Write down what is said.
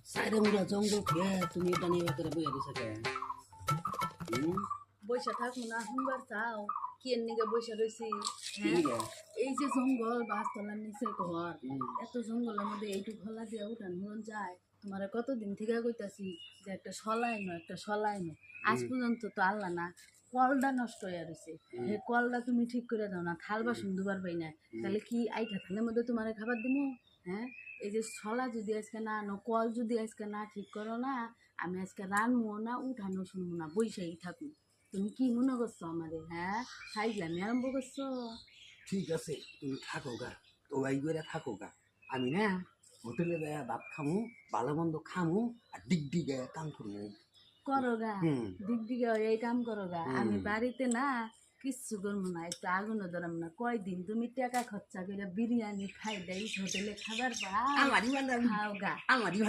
সাইডে মুড়া জঙ্গল খেয়ে তুমি এটা নিয়ে করে বইয়া দিছে কে? বৈশা থাকুন না শুনবার চাও কি এর নিকে বৈশা রয়েছি হ্যাঁ ঠিক আছে। এই যে জঙ্গল গাছতলার নিচে ঘর এত জঙ্গলের মধ্যে এইটুক হলা দিয়ে উঠান হুন যায় তোমার কতদিন থেকে কইতাছি যে একটা সলাই নো আজ পর্যন্ত তো আল্লাহ না কলটা নষ্ট হয়ে রয়েছে এই কলটা তুমি ঠিক করে দাও না থাল বাসন দুবার পাই না তাহলে কি আইটা থালের মধ্যে তোমার খাবার দিব হ্যাঁ এই যে ছলা যদি আজকে না আনো কল যদি আজকে না ঠিক করো না আমি আজকে রানবো না উঠানো শুনবো না বৈশাই থাকুন তুমি কি মনে করছো আমারে হ্যাঁ সাইজলামি আরম্ভ করছো ঠিক আছে তুমি থাকো গা, তো এই করে থাকো গা। আমি না হোটেলে যায় ভাত খামু, ভালো মন্দ খামু, আর ডিগ কাম করবো। করো গা দিক দিকে এই কাম করো গা আমি বাড়িতে না কিচ্ছু করবো না একটু আগুনও ধরাম না কয়দিন তুমি টাকা খরচা করে বিরিয়ানি খাই দেয় হোটেলে খাবার পাও আমারই খাও গা আমারই